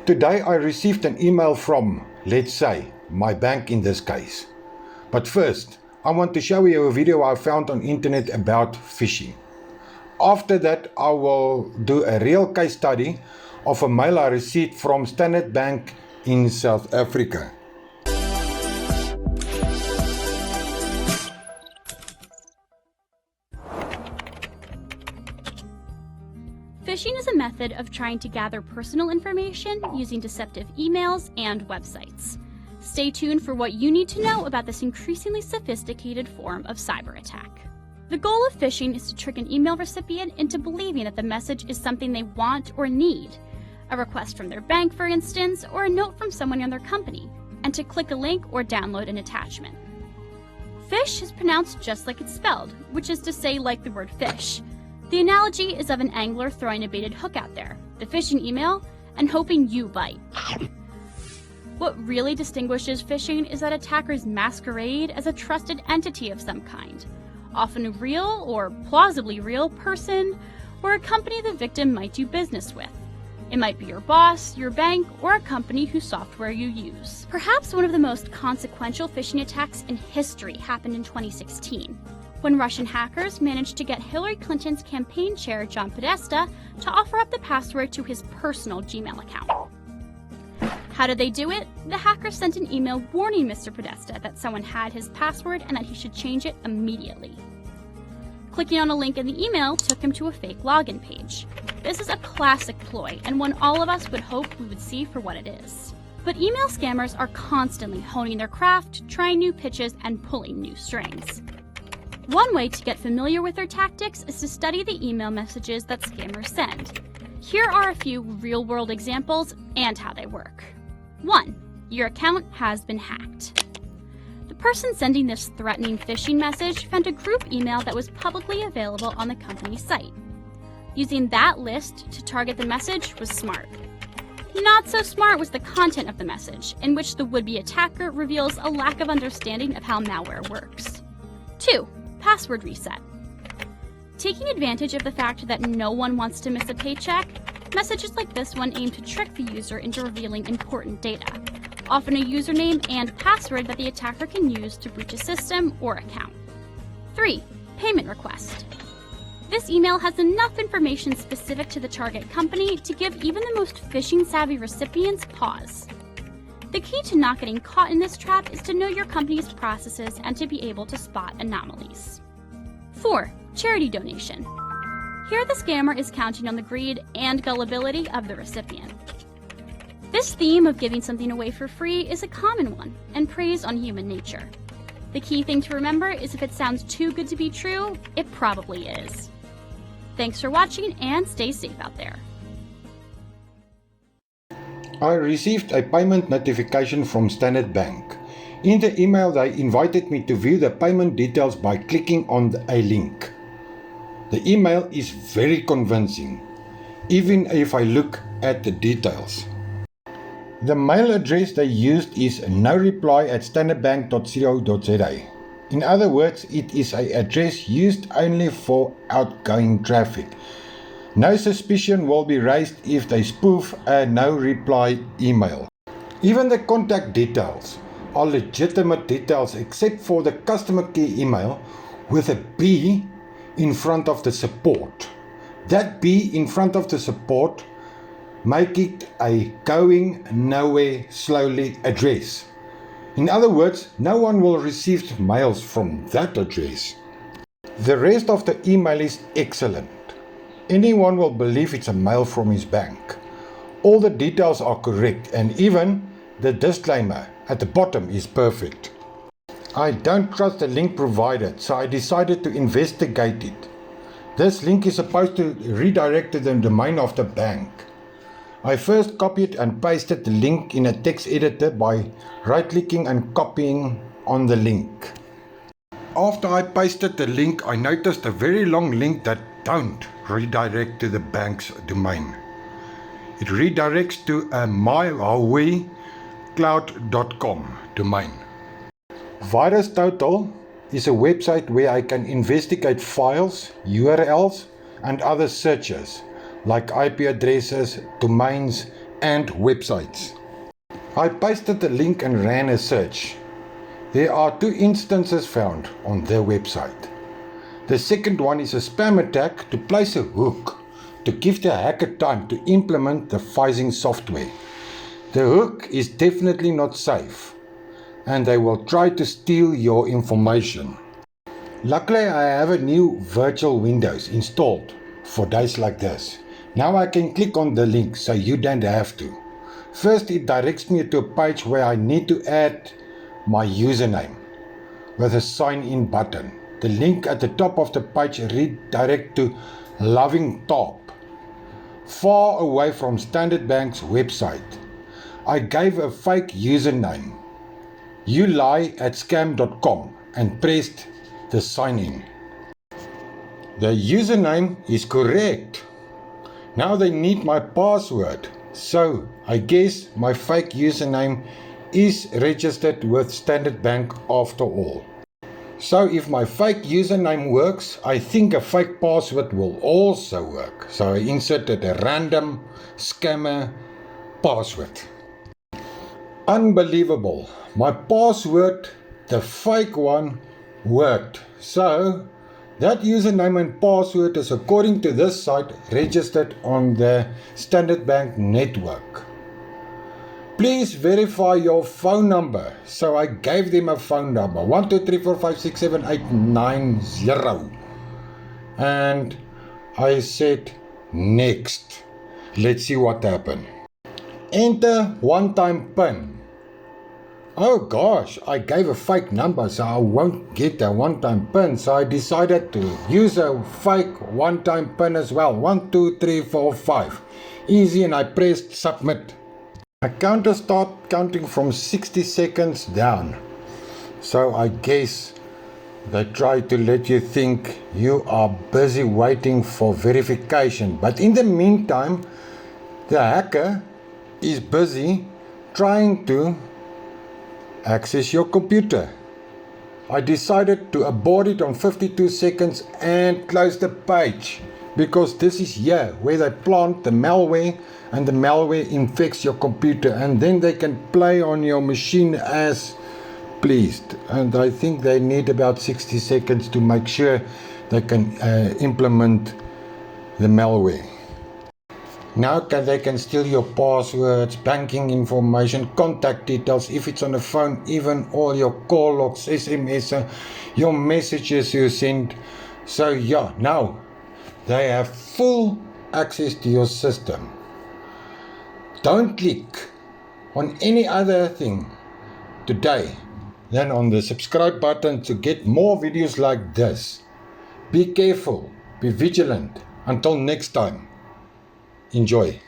Today I received an email from, let's say, my bank in this case. But first, I want to show you a video I found on internet about phishing. After that, I will do a real case study of a mail I received from Standard Bank in South Africa. Phishing is a method of trying to gather personal information using deceptive emails and websites. Stay tuned for what you need to know about this increasingly sophisticated form of cyber attack. The goal of phishing is to trick an email recipient into believing that the message is something they want or need, a request from their bank, for instance, or a note from someone in their company, and to click a link or download an attachment. Fish is pronounced just like it's spelled, which is to say like the word fish. The analogy is of an angler throwing a baited hook out there, the phishing email, and hoping you bite. What really distinguishes phishing is that attackers masquerade as a trusted entity of some kind, often a real or plausibly real person or a company the victim might do business with. It might be your boss, your bank, or a company whose software you use. Perhaps one of the most consequential phishing attacks in history happened in 2016. When Russian hackers managed to get Hillary Clinton's campaign chair, John Podesta, to offer up the password to his personal Gmail account. How did they do it? The hackers sent an email warning Mr. Podesta that someone had his password and that he should change it immediately. Clicking on a link in the email took him to a fake login page. This is a classic ploy, and one all of us would hope we would see for what it is. But email scammers are constantly honing their craft, trying new pitches, and pulling new strings. One way to get familiar with their tactics is to study the email messages that scammers send. Here are a few real-world examples and how they work. 1. Your account has been hacked. The person sending this threatening phishing message found a group email that was publicly available on the company's site. Using that list to target the message was smart. Not so smart was the content of the message, in which the would-be attacker reveals a lack of understanding of how malware works. 2. Password reset. Taking advantage of the fact that no one wants to miss a paycheck, messages like this one aim to trick the user into revealing important data, often a username and password that the attacker can use to breach a system or account. 3. Payment request. This email has enough information specific to the target company to give even the most phishing-savvy recipients pause. The key to not getting caught in this trap is to know your company's processes and to be able to spot anomalies. 4. Charity donation. Here the scammer is counting on the greed and gullibility of the recipient. This theme of giving something away for free is a common one and preys on human nature. The key thing to remember is if it sounds too good to be true, it probably is. Thanks for watching and stay safe out there. I received a payment notification from Standard Bank. In the email, they invited me to view the payment details by clicking on a link. The email is very convincing, even if I look at the details. The mail address they used is noreply@standardbank.co.za. In other words, it is an address used only for outgoing traffic. No suspicion will be raised if they spoof a no-reply email. Even the contact details are legitimate details except for the customer care email with a B in front of the support. That B in front of the support make it a going nowhere slowly address. In other words, no one will receive mails from that address. The rest of the email is excellent. Anyone will believe it's a mail from his bank. All the details are correct and even the disclaimer at the bottom is perfect. I don't trust the link provided, so I decided to investigate it. This link is supposed to redirect to the domain of the bank. I first copied and pasted the link in a text editor by right-clicking and copying on the link. After I pasted the link, I noticed a very long link that don't redirect to the bank's domain. It redirects to a myhuawei.cloud.com domain. VirusTotal is a website where I can investigate files, URLs, and other searches like IP addresses, domains, and websites. I pasted the link and ran a search. There are 2 instances found on their website. The second one is a spam attack to place a hook to give the hacker time to implement the phishing software. The hook is definitely not safe, and they will try to steal your information. Luckily, I have a new virtual Windows installed for days like this. Now I can click on the link so you don't have to. First, it directs me to a page where I need to add my username with a sign in button. The link at the top of the page redirects to Loving Top, far away from Standard Bank's website. I gave a fake username, youlie@scam.com, and pressed the sign in. The username is correct. Now they need my password, so I guess my fake username is registered with Standard Bank after all. So if my fake username works, I think a fake password will also work. So I inserted a random scammer password. Unbelievable. My password, the fake one, worked. So that username and password is, according to this site, registered on the Standard Bank network. Please verify your phone number. So I gave them a phone number, 12345678890. And I said, next. Let's see what happened. Enter one-time PIN. Oh gosh, I gave a fake number, so I won't get a one-time PIN. So I decided to use a fake one-time PIN as well. 12345. Easy, and I pressed submit. My counter started counting from 60 seconds down. So I guess they try to let you think you are busy waiting for verification. But in the meantime, the hacker is busy trying to access your computer. I decided to abort it on 52 seconds and close the page, because this is here where they plant the malware, and the malware infects your computer, and then they can play on your machine as pleased. And I think they need about 60 seconds to make sure they can implement the malware. Now they can steal your passwords, banking information, contact details, if it's on the phone, even all your call logs, SMS, your messages you send. So yeah, now they have full access to your system. Don't click on any other thing today than on the subscribe button to get more videos like this. Be careful, be vigilant. Until next time. Enjoy.